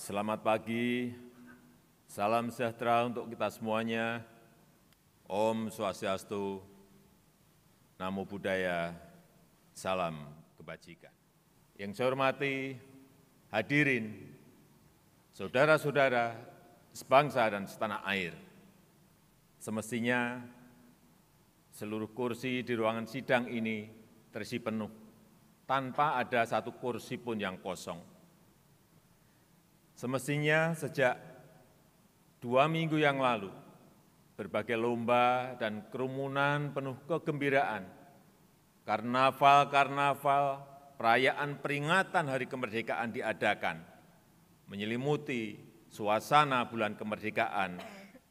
Selamat pagi, salam sejahtera untuk kita semuanya. Om Swastiastu, Namo Buddhaya, salam kebajikan. Yang saya hormati hadirin, saudara-saudara sebangsa dan setanah air. Semestinya seluruh kursi di ruangan sidang ini terisi penuh, tanpa ada satu kursi pun yang kosong. Semestinya sejak 2 minggu yang lalu, berbagai lomba dan kerumunan penuh kegembiraan, karnaval-karnaval, perayaan peringatan Hari Kemerdekaan diadakan, menyelimuti suasana bulan kemerdekaan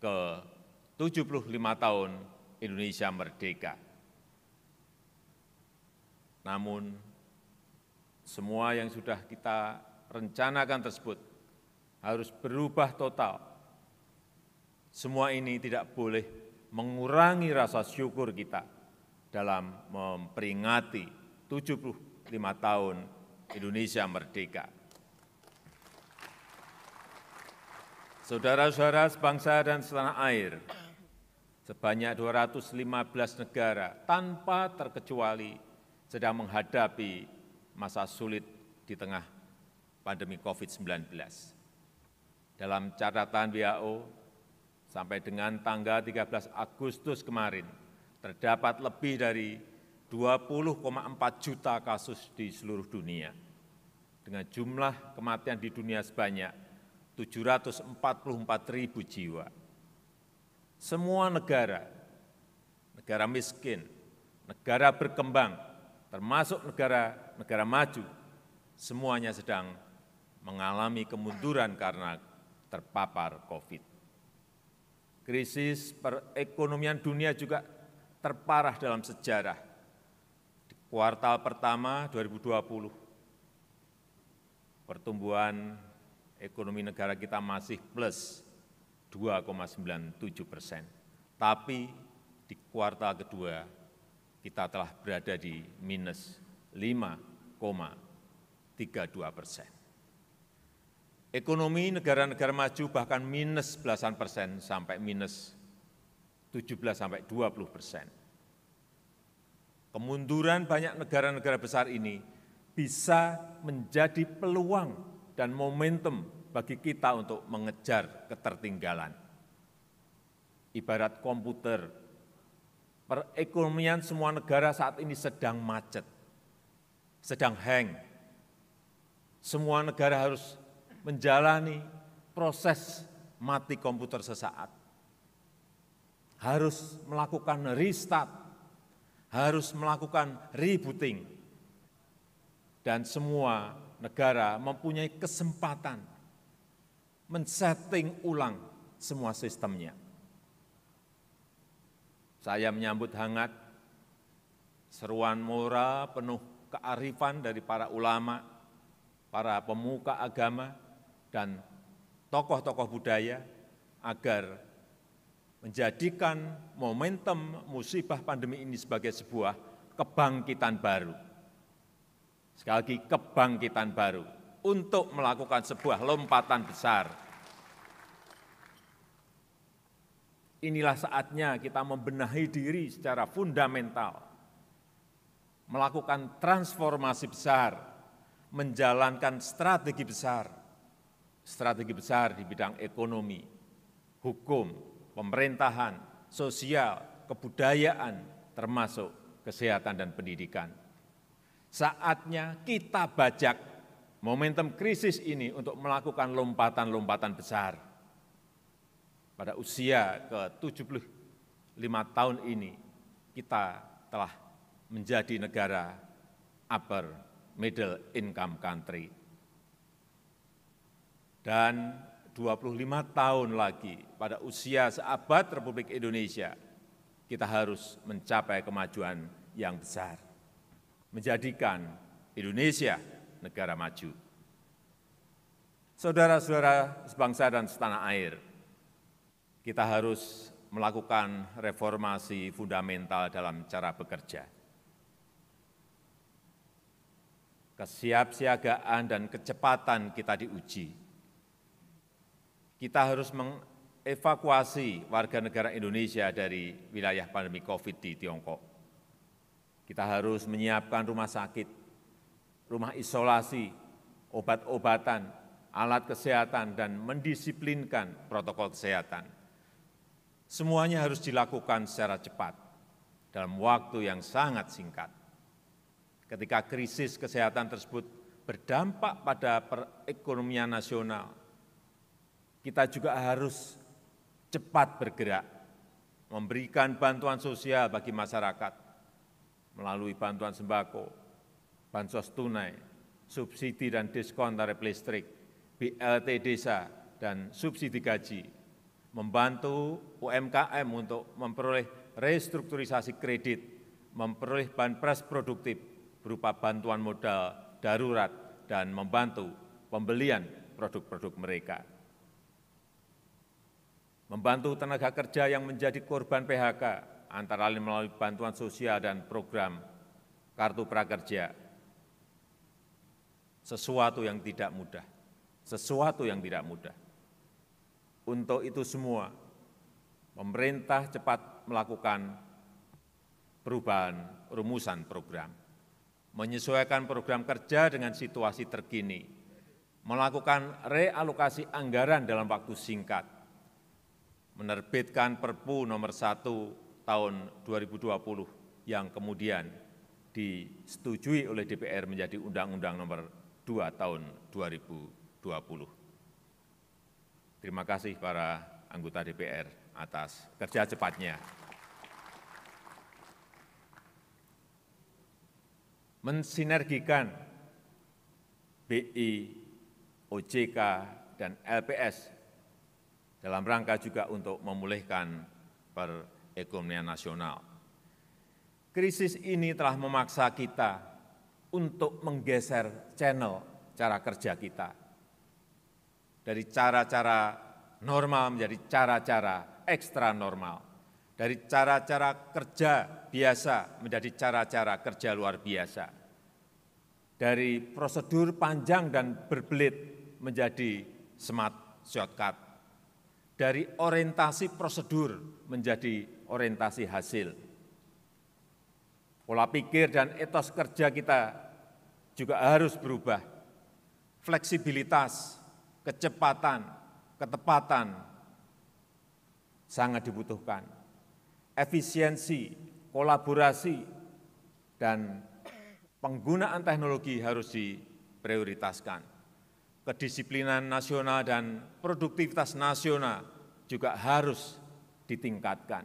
ke-75 tahun Indonesia merdeka. Namun, semua yang sudah kita rencanakan tersebut harus berubah total. Semua ini tidak boleh mengurangi rasa syukur kita dalam memperingati 75 tahun Indonesia merdeka. Saudara-saudara sebangsa dan setanah air, sebanyak 215 negara tanpa terkecuali sedang menghadapi masa sulit di tengah pandemi COVID-19. Dalam catatan WHO, sampai dengan tanggal 13 Agustus kemarin, terdapat lebih dari 20,4 juta kasus di seluruh dunia, dengan jumlah kematian di dunia sebanyak 744.000 jiwa. Semua negara, negara miskin, negara berkembang, termasuk negara maju, semuanya sedang mengalami kemunduran karena terpapar COVID. Krisis perekonomian dunia juga terparah dalam sejarah. Di kuartal pertama 2020, pertumbuhan ekonomi negara kita masih plus 2,97%. Tapi di kuartal kedua kita telah berada di minus 5,32%. Ekonomi negara-negara maju bahkan minus belasan persen sampai minus 17-20%. Kemunduran banyak negara-negara besar ini bisa menjadi peluang dan momentum bagi kita untuk mengejar ketertinggalan. Ibarat komputer, perekonomian semua negara saat ini sedang macet, sedang hang. Semua negara harus menjalani proses mati komputer sesaat, harus melakukan restart, harus melakukan rebooting, dan semua negara mempunyai kesempatan men-setting ulang semua sistemnya. Saya menyambut hangat seruan moral penuh kearifan dari para ulama, para pemuka agama, dan tokoh-tokoh budaya agar menjadikan momentum musibah pandemi ini sebagai sebuah kebangkitan baru. Sekali lagi, kebangkitan baru untuk melakukan sebuah lompatan besar. Inilah saatnya kita membenahi diri secara fundamental, melakukan transformasi besar, menjalankan strategi besar di bidang ekonomi, hukum, pemerintahan, sosial, kebudayaan, termasuk kesehatan dan pendidikan. Saatnya kita bajak momentum krisis ini untuk melakukan lompatan-lompatan besar. Pada usia ke-75 tahun ini, kita telah menjadi negara upper middle income country. Dan 25 tahun lagi pada usia seabad Republik Indonesia, kita harus mencapai kemajuan yang besar, menjadikan Indonesia negara maju. Saudara-saudara sebangsa dan setanah air, kita harus melakukan reformasi fundamental dalam cara bekerja. Kesiapsiagaan dan kecepatan kita diuji. kita harus mengevakuasi warga negara Indonesia dari wilayah pandemi COVID di Tiongkok. Kita harus menyiapkan rumah sakit, rumah isolasi, obat-obatan, alat kesehatan, dan mendisiplinkan protokol kesehatan. Semuanya harus dilakukan secara cepat, dalam waktu yang sangat singkat. Ketika krisis kesehatan tersebut berdampak pada perekonomian nasional, kita juga harus cepat bergerak, memberikan bantuan sosial bagi masyarakat melalui bantuan sembako, bansos tunai, subsidi dan diskon tarif listrik, BLT desa, dan subsidi gaji, membantu UMKM untuk memperoleh restrukturisasi kredit, memperoleh banpres produktif berupa bantuan modal darurat, dan membantu pembelian produk-produk mereka. Membantu tenaga kerja yang menjadi korban PHK, antara lain melalui bantuan sosial dan program Kartu Prakerja. Sesuatu yang tidak mudah. Untuk itu semua, pemerintah cepat melakukan perubahan rumusan program, menyesuaikan program kerja dengan situasi terkini, melakukan realokasi anggaran dalam waktu singkat, menerbitkan Perpu nomor 1 tahun 2020 yang kemudian disetujui oleh DPR menjadi Undang-Undang nomor 2 tahun 2020. Terima kasih para anggota DPR atas kerja cepatnya. Mensinergikan BI, OJK, dan LPS dalam rangka juga untuk memulihkan perekonomian nasional. Krisis ini telah memaksa kita untuk menggeser channel cara kerja kita dari cara-cara normal menjadi cara-cara ekstra normal, dari cara-cara kerja biasa menjadi cara-cara kerja luar biasa, dari prosedur panjang dan berbelit menjadi smart shortcut, dari orientasi prosedur menjadi orientasi hasil. Pola pikir dan etos kerja kita juga harus berubah. Fleksibilitas, kecepatan, ketepatan sangat dibutuhkan. Efisiensi, kolaborasi, dan penggunaan teknologi harus diprioritaskan. Kedisiplinan nasional dan produktivitas nasional juga harus ditingkatkan.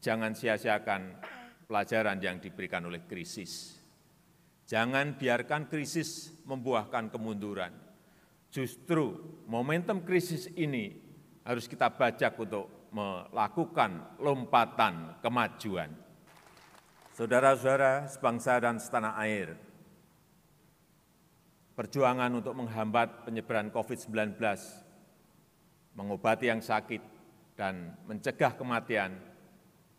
Jangan sia-siakan pelajaran yang diberikan oleh krisis. Jangan biarkan krisis membuahkan kemunduran. Justru momentum krisis ini harus kita bajak untuk melakukan lompatan kemajuan. Saudara-saudara sebangsa dan setanah air, perjuangan untuk menghambat penyebaran COVID-19, mengobati yang sakit, dan mencegah kematian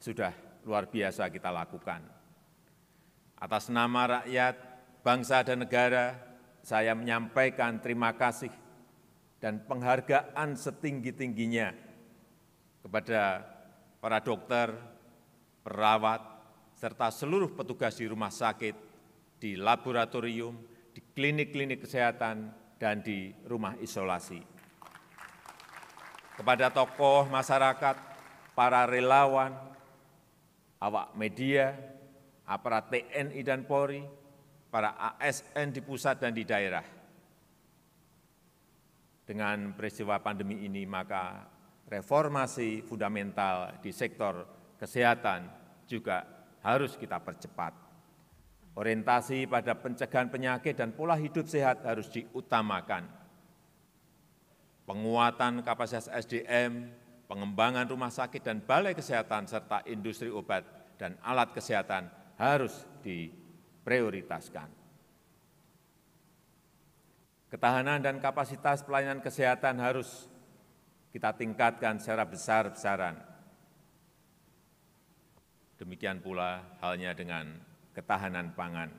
sudah luar biasa kita lakukan. Atas nama rakyat, bangsa, dan negara, saya menyampaikan terima kasih dan penghargaan setinggi-tingginya kepada para dokter, perawat, serta seluruh petugas di rumah sakit, di laboratorium, di klinik-klinik kesehatan, dan di rumah isolasi. Kepada tokoh masyarakat, para relawan, awak media, aparat TNI dan Polri, para ASN di pusat dan di daerah. Dengan peristiwa pandemi ini, maka reformasi fundamental di sektor kesehatan juga harus kita percepat. Orientasi pada pencegahan penyakit dan pola hidup sehat harus diutamakan. Penguatan kapasitas SDM, pengembangan rumah sakit dan balai kesehatan, serta industri obat dan alat kesehatan harus diprioritaskan. Ketahanan dan kapasitas pelayanan kesehatan harus kita tingkatkan secara besar-besaran. Demikian pula halnya dengan ketahanan pangan,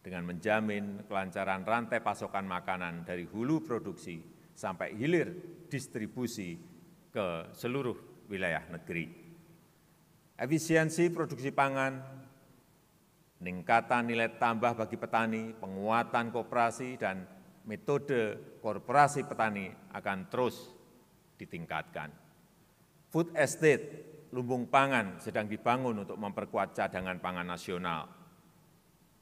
dengan menjamin kelancaran rantai pasokan makanan dari hulu produksi sampai hilir distribusi ke seluruh wilayah negeri. Efisiensi produksi pangan, peningkatan nilai tambah bagi petani, penguatan koperasi, dan metode korporasi petani akan terus ditingkatkan. Food estate, lumbung pangan sedang dibangun untuk memperkuat cadangan pangan nasional.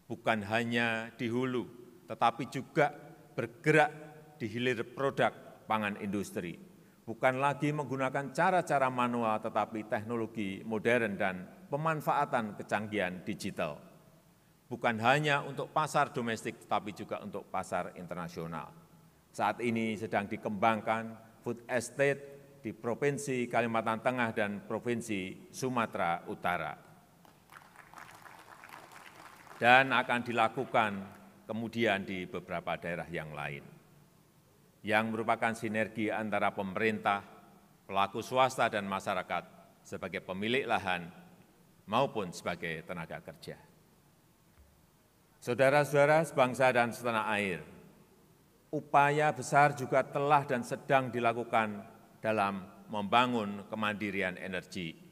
Bukan hanya di hulu, tetapi juga bergerak di hilir produk pangan industri. Bukan lagi menggunakan cara-cara manual, tetapi teknologi modern dan pemanfaatan kecanggihan digital. Bukan hanya untuk pasar domestik, tetapi juga untuk pasar internasional. Saat ini sedang dikembangkan food estate di Provinsi Kalimantan Tengah dan Provinsi Sumatera Utara. Dan akan dilakukan kemudian di beberapa daerah yang lain, yang merupakan sinergi antara pemerintah, pelaku swasta, dan masyarakat sebagai pemilik lahan maupun sebagai tenaga kerja. Saudara-saudara sebangsa dan setanah air, upaya besar juga telah dan sedang dilakukan dalam membangun kemandirian energi.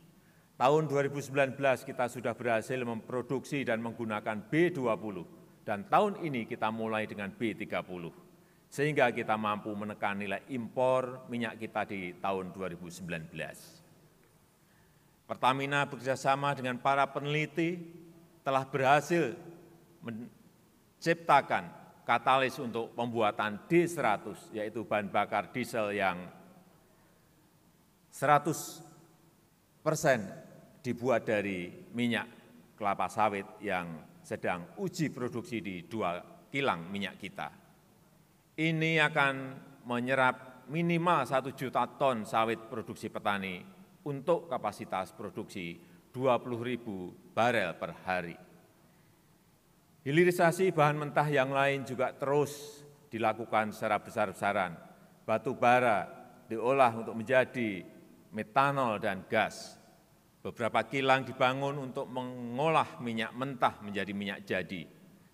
Tahun 2019 kita sudah berhasil memproduksi dan menggunakan B20, dan tahun ini kita mulai dengan B30, sehingga kita mampu menekan nilai impor minyak kita di tahun 2019. Pertamina bekerjasama dengan para peneliti telah berhasil menciptakan katalis untuk pembuatan D100, yaitu bahan bakar diesel yang 100% dibuat dari minyak kelapa sawit yang sedang uji produksi di 2 kilang minyak kita. Ini akan menyerap minimal 1 juta ton sawit produksi petani untuk kapasitas produksi 20.000 barel per hari. Hilirisasi bahan mentah yang lain juga terus dilakukan secara besar-besaran. Batu bara diolah untuk menjadi metanol dan gas. Beberapa kilang dibangun untuk mengolah minyak mentah menjadi minyak jadi,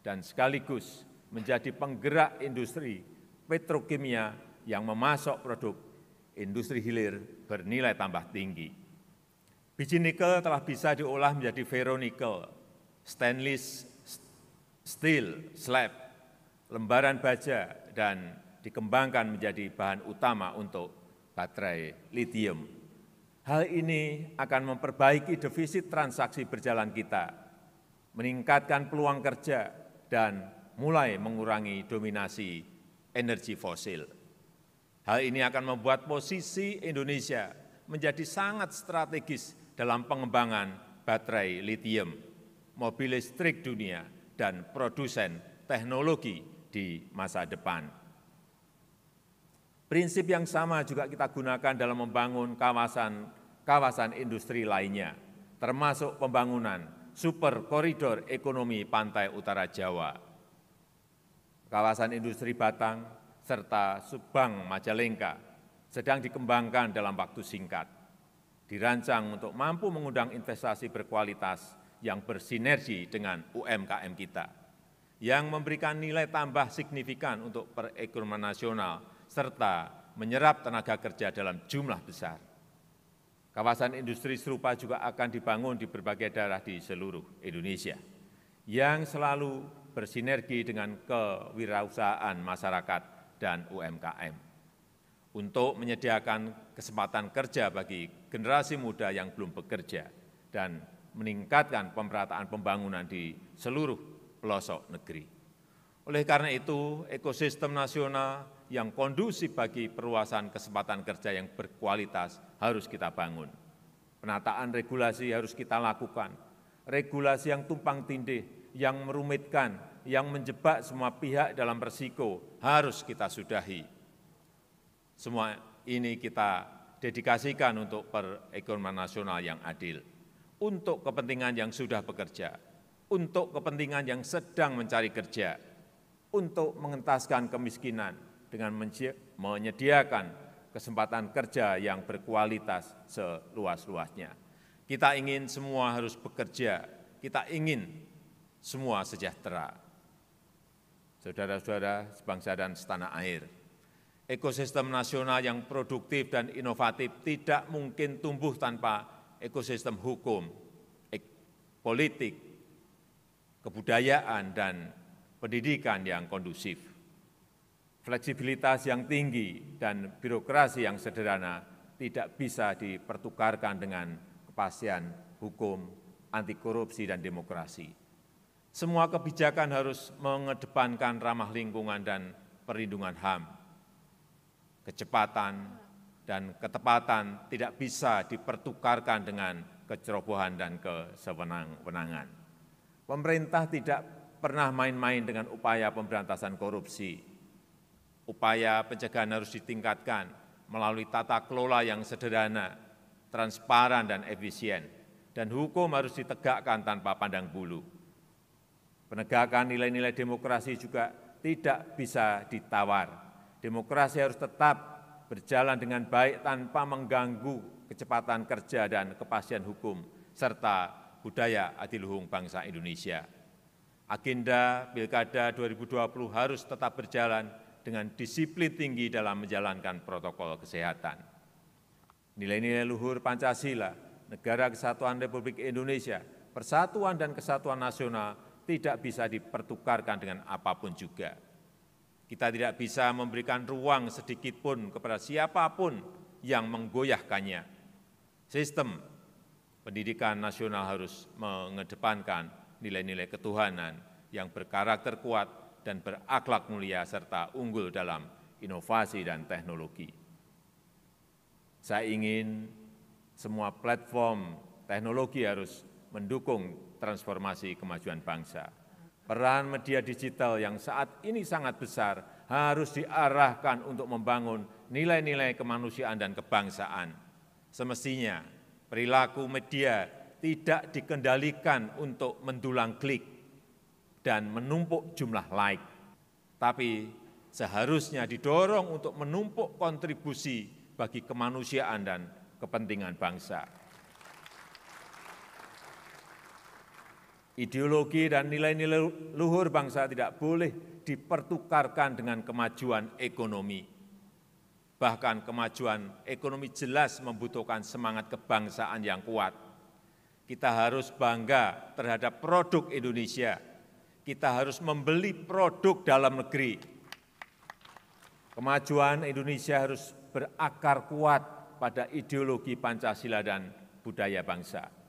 dan sekaligus menjadi penggerak industri petrokimia yang memasok produk industri hilir bernilai tambah tinggi. Biji nikel telah bisa diolah menjadi ferronikel, stainless steel slab, lembaran baja, dan dikembangkan menjadi bahan utama untuk baterai litium. Hal ini akan memperbaiki defisit transaksi berjalan kita, meningkatkan peluang kerja, dan mulai mengurangi dominasi energi fosil. Hal ini akan membuat posisi Indonesia menjadi sangat strategis dalam pengembangan baterai litium, mobil listrik dunia, dan produsen teknologi di masa depan. Prinsip yang sama juga kita gunakan dalam membangun kawasan industri lainnya, termasuk pembangunan super koridor ekonomi pantai utara Jawa, kawasan industri Batang, serta Subang Majalengka sedang dikembangkan dalam waktu singkat, dirancang untuk mampu mengundang investasi berkualitas yang bersinergi dengan UMKM kita, yang memberikan nilai tambah signifikan untuk perekonomian nasional, serta menyerap tenaga kerja dalam jumlah besar. Kawasan industri serupa juga akan dibangun di berbagai daerah di seluruh Indonesia, yang selalu bersinergi dengan kewirausahaan masyarakat dan UMKM, untuk menyediakan kesempatan kerja bagi generasi muda yang belum bekerja, dan meningkatkan pemerataan pembangunan di seluruh pelosok negeri. Oleh karena itu, ekosistem nasional yang kondusif bagi perluasan kesempatan kerja yang berkualitas harus kita bangun. Penataan regulasi harus kita lakukan. Regulasi yang tumpang tindih, yang merumitkan, yang menjebak semua pihak dalam risiko harus kita sudahi. Semua ini kita dedikasikan untuk perekonomian nasional yang adil, untuk kepentingan yang sudah bekerja, untuk kepentingan yang sedang mencari kerja, untuk mengentaskan kemiskinan dengan menyediakan kesempatan kerja yang berkualitas seluas-luasnya. Kita ingin semua harus bekerja, kita ingin semua sejahtera. Saudara-saudara sebangsa dan setanah air, Ekosistem nasional yang produktif dan inovatif tidak mungkin tumbuh tanpa ekosistem hukum, politik, kebudayaan, dan pendidikan yang kondusif. Fleksibilitas yang tinggi dan birokrasi yang sederhana tidak bisa dipertukarkan dengan kepastian hukum, anti korupsi, dan demokrasi. Semua kebijakan harus mengedepankan ramah lingkungan dan perlindungan HAM. Kecepatan dan ketepatan tidak bisa dipertukarkan dengan kecerobohan dan kesewenang-wenangan. Pemerintah tidak pernah main-main dengan upaya pemberantasan korupsi. Upaya pencegahan harus ditingkatkan melalui tata kelola yang sederhana, transparan, dan efisien, dan hukum harus ditegakkan tanpa pandang bulu. Penegakan nilai-nilai demokrasi juga tidak bisa ditawar. Demokrasi harus tetap berjalan dengan baik tanpa mengganggu kecepatan kerja dan kepastian hukum, serta budaya adiluhung bangsa Indonesia. Agenda Pilkada 2020 harus tetap berjalan dengan disiplin tinggi dalam menjalankan protokol kesehatan. Nilai-nilai luhur Pancasila, Negara Kesatuan Republik Indonesia, persatuan dan kesatuan nasional tidak bisa dipertukarkan dengan apapun juga. Kita tidak bisa memberikan ruang sedikitpun kepada siapapun yang menggoyahkannya. Sistem pendidikan nasional harus mengedepankan nilai-nilai ketuhanan yang berkarakter kuat dan berakhlak mulia serta unggul dalam inovasi dan teknologi. Saya ingin semua platform teknologi harus mendukung transformasi kemajuan bangsa. Peran media digital yang saat ini sangat besar harus diarahkan untuk membangun nilai-nilai kemanusiaan dan kebangsaan. Semestinya perilaku media tidak dikendalikan untuk mendulang klik dan menumpuk jumlah like, tapi seharusnya didorong untuk menumpuk kontribusi bagi kemanusiaan dan kepentingan bangsa. Ideologi dan nilai-nilai luhur bangsa tidak boleh dipertukarkan dengan kemajuan ekonomi. Bahkan kemajuan ekonomi jelas membutuhkan semangat kebangsaan yang kuat. Kita harus bangga terhadap produk Indonesia. Kita harus membeli produk dalam negeri. Kemajuan Indonesia harus berakar kuat pada ideologi Pancasila dan budaya bangsa.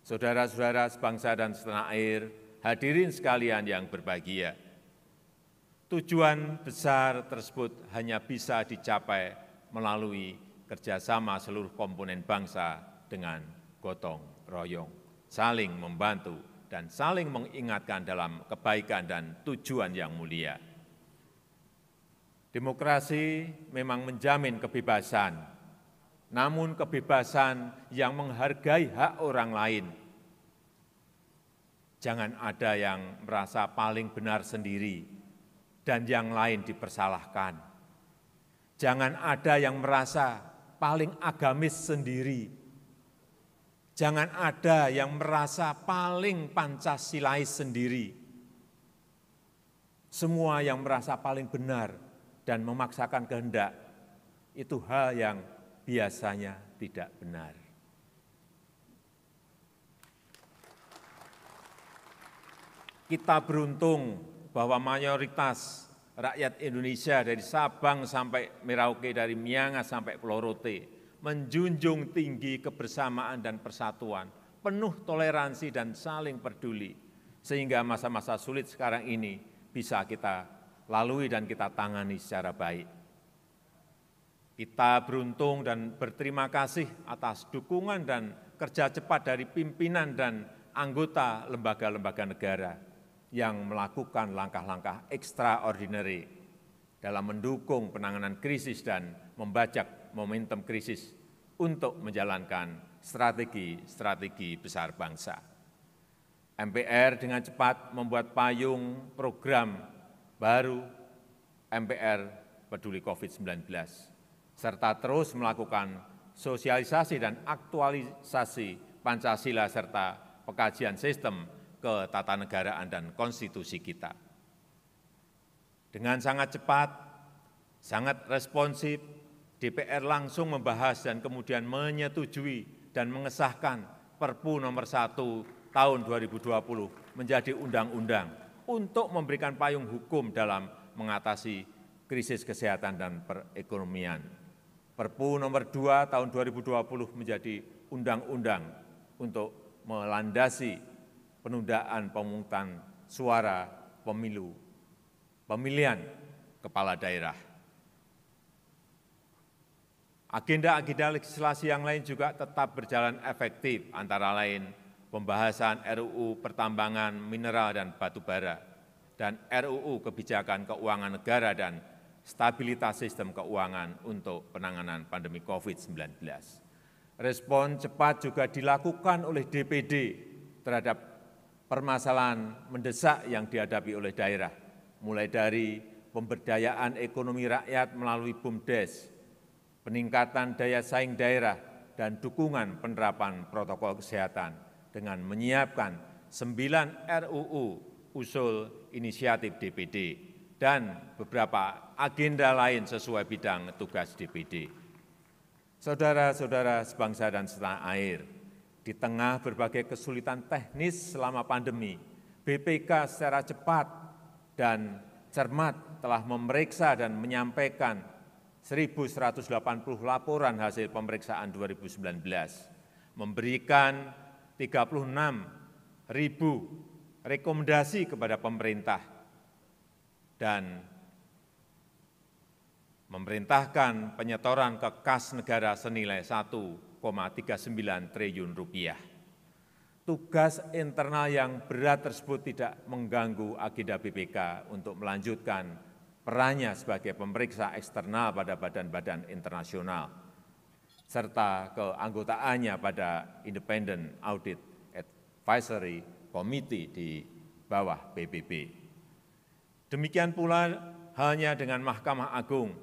Saudara-saudara sebangsa dan setanah air, hadirin sekalian yang berbahagia, tujuan besar tersebut hanya bisa dicapai melalui kerjasama seluruh komponen bangsa dengan gotong royong, saling membantu, dan saling mengingatkan dalam kebaikan dan tujuan yang mulia. Demokrasi memang menjamin kebebasan, namun kebebasan yang menghargai hak orang lain. Jangan ada yang merasa paling benar sendiri dan yang lain dipersalahkan. Jangan ada yang merasa paling agamis sendiri. Jangan ada yang merasa paling Pancasilais sendiri. Semua yang merasa paling benar dan memaksakan kehendak, itu hal yang biasanya tidak benar. Kita beruntung bahwa mayoritas rakyat Indonesia dari Sabang sampai Merauke, dari Miangas sampai Pulau Rote, menjunjung tinggi kebersamaan dan persatuan, penuh toleransi dan saling peduli, sehingga masa-masa sulit sekarang ini bisa kita lalui dan kita tangani secara baik. Kita beruntung dan berterima kasih atas dukungan dan kerja cepat dari pimpinan dan anggota lembaga-lembaga negara yang melakukan langkah-langkah extraordinary dalam mendukung penanganan krisis dan membajak momentum krisis untuk menjalankan strategi-strategi besar bangsa. MPR dengan cepat membuat payung program baru MPR Peduli COVID-19, serta terus melakukan sosialisasi dan aktualisasi Pancasila serta pengkajian sistem ketatanegaraan dan konstitusi kita. Dengan sangat cepat, Sangat responsif, DPR langsung membahas dan kemudian menyetujui dan mengesahkan Perpu nomor 1 tahun 2020 menjadi undang-undang untuk memberikan payung hukum dalam mengatasi krisis kesehatan dan perekonomian. Perpu nomor 2 tahun 2020 menjadi undang-undang untuk melandasi penundaan pemungutan suara pemilihan kepala daerah. Agenda-agenda legislasi yang lain juga tetap berjalan efektif, antara lain pembahasan RUU Pertambangan Mineral dan Batu Bara, dan RUU Kebijakan Keuangan Negara dan Stabilitas Sistem Keuangan untuk penanganan pandemi COVID-19. Respon cepat juga dilakukan oleh DPD terhadap permasalahan mendesak yang dihadapi oleh daerah, mulai dari pemberdayaan ekonomi rakyat melalui BUMDes, peningkatan daya saing daerah, dan dukungan penerapan protokol kesehatan dengan menyiapkan 9 RUU usul inisiatif DPD dan beberapa agenda lain sesuai bidang tugas DPD. Saudara-saudara sebangsa dan setanah air, di tengah berbagai kesulitan teknis selama pandemi, BPK secara cepat dan cermat telah memeriksa dan menyampaikan 1.180 laporan hasil pemeriksaan 2019, memberikan 36.000 rekomendasi kepada pemerintah, dan memerintahkan penyetoran ke kas negara senilai 1,39 triliun rupiah. Tugas internal yang berat tersebut tidak mengganggu agenda BPK untuk melanjutkan perannya sebagai pemeriksa eksternal pada badan-badan internasional, serta keanggotaannya pada Independent Audit Advisory Committee di bawah PBB. Demikian pula halnya dengan Mahkamah Agung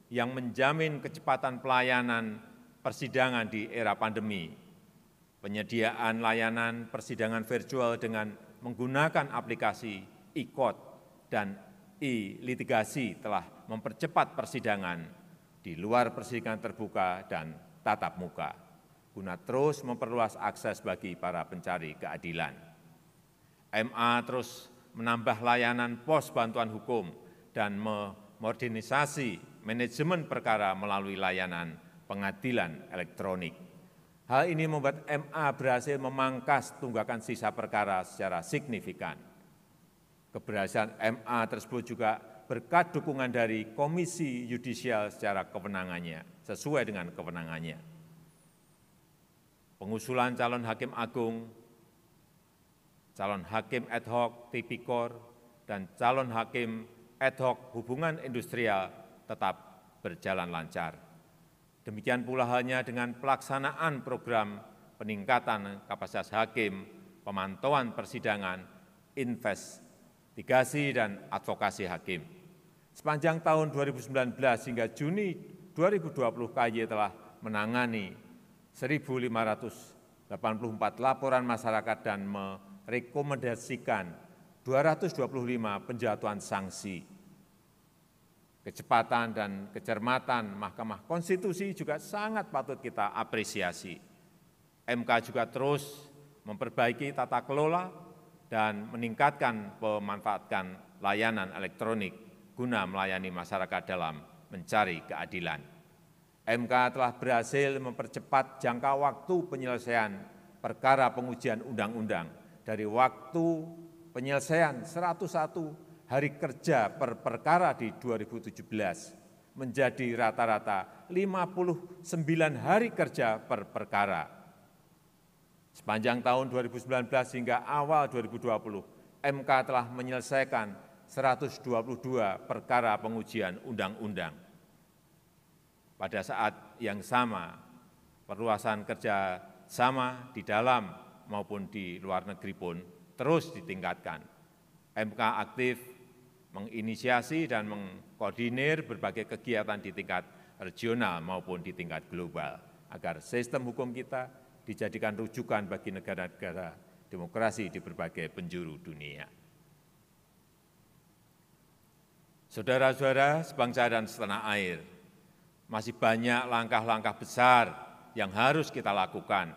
yang menjamin kecepatan pelayanan persidangan di era pandemi. Penyediaan layanan persidangan virtual dengan menggunakan aplikasi e-court dan e-litigasi telah mempercepat persidangan di luar persidangan terbuka dan tatap muka, guna terus memperluas akses bagi para pencari keadilan. MA terus menambah layanan pos bantuan hukum dan memodernisasi manajemen perkara melalui layanan pengadilan elektronik. Hal ini membuat MA berhasil memangkas tunggakan sisa perkara secara signifikan. Keberhasilan MA tersebut juga berkat dukungan dari Komisi Yudisial secara sesuai dengan kewenangannya. Pengusulan calon hakim agung, calon hakim ad hoc tipikor, dan calon hakim ad hoc hubungan industrial tetap berjalan lancar. Demikian pula halnya dengan pelaksanaan program peningkatan kapasitas hakim, pemantauan persidangan, investigasi dan advokasi hakim. Sepanjang tahun 2019 hingga Juni 2020, KY telah menangani 1.584 laporan masyarakat dan merekomendasikan 225 penjatuhan sanksi. Kecepatan dan kecermatan Mahkamah Konstitusi juga sangat patut kita apresiasi. MK juga terus memperbaiki tata kelola dan meningkatkan pemanfaatan layanan elektronik guna melayani masyarakat dalam mencari keadilan. MK telah berhasil mempercepat jangka waktu penyelesaian perkara pengujian undang-undang dari waktu penyelesaian 101 hari kerja per perkara di 2017 menjadi rata-rata 59 hari kerja per perkara. Sepanjang tahun 2019 hingga awal 2020, MK telah menyelesaikan 122 perkara pengujian undang-undang. Pada saat yang sama, perluasan kerja sama di dalam maupun di luar negeri pun terus ditingkatkan. MK aktif menginisiasi dan mengkoordinir berbagai kegiatan di tingkat regional maupun di tingkat global, agar sistem hukum kita dijadikan rujukan bagi negara-negara demokrasi di berbagai penjuru dunia. Saudara-saudara sebangsa dan setanah air, masih banyak langkah-langkah besar yang harus kita lakukan.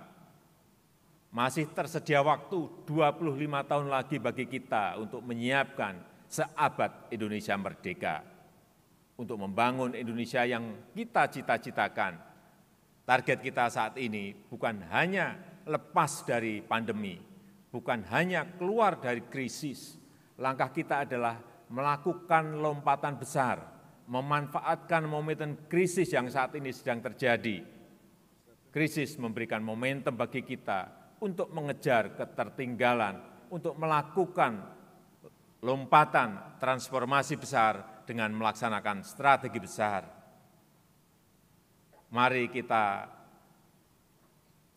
Masih tersedia waktu 25 tahun lagi bagi kita untuk menyiapkan seabad Indonesia merdeka, untuk membangun Indonesia yang kita cita-citakan. Target kita saat ini bukan hanya lepas dari pandemi, bukan hanya keluar dari krisis. Langkah kita adalah melakukan lompatan besar, memanfaatkan momentum krisis yang saat ini sedang terjadi. Krisis memberikan momentum bagi kita untuk mengejar ketertinggalan, untuk melakukan lompatan transformasi besar dengan melaksanakan strategi besar. Mari kita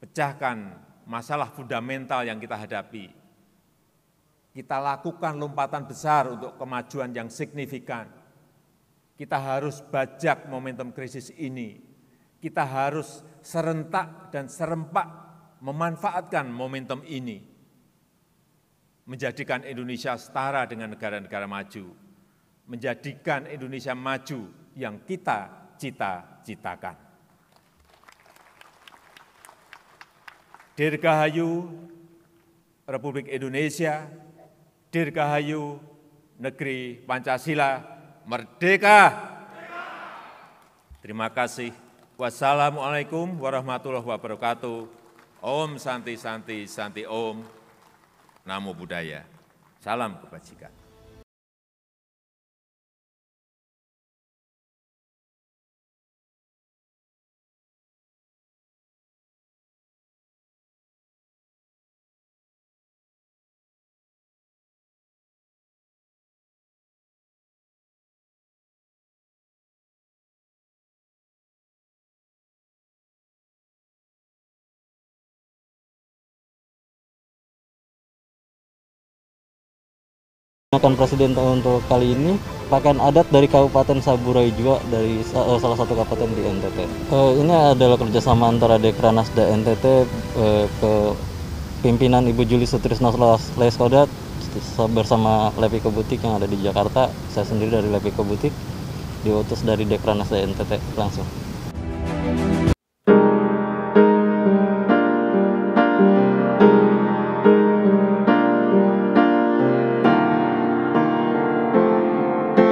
pecahkan masalah fundamental yang kita hadapi. Kita lakukan lompatan besar untuk kemajuan yang signifikan. Kita harus bajak momentum krisis ini. Kita harus serentak dan serempak memanfaatkan momentum ini. Menjadikan Indonesia setara dengan negara-negara maju. Menjadikan Indonesia maju yang kita cita-citakan. Dirgahayu Republik Indonesia, Dirgahayu Negeri Pancasila, Merdeka! Terima kasih. Wassalamualaikum warahmatullahi wabarakatuh. Om Santi Santi Santi Om. Namo Buddhaya. Salam kebajikan. Gunakan Presiden untuk kali ini pakaian adat dari Kabupaten Saburai Jua dari salah satu kabupaten di NTT. Ini adalah kerjasama antara Dekranasda NTT ke pimpinan Ibu Juli Sutrisno Leskodat bersama Lepiko Butik yang ada di Jakarta. Saya sendiri dari Lepiko Butik, diutus dari Dekranasda NTT langsung.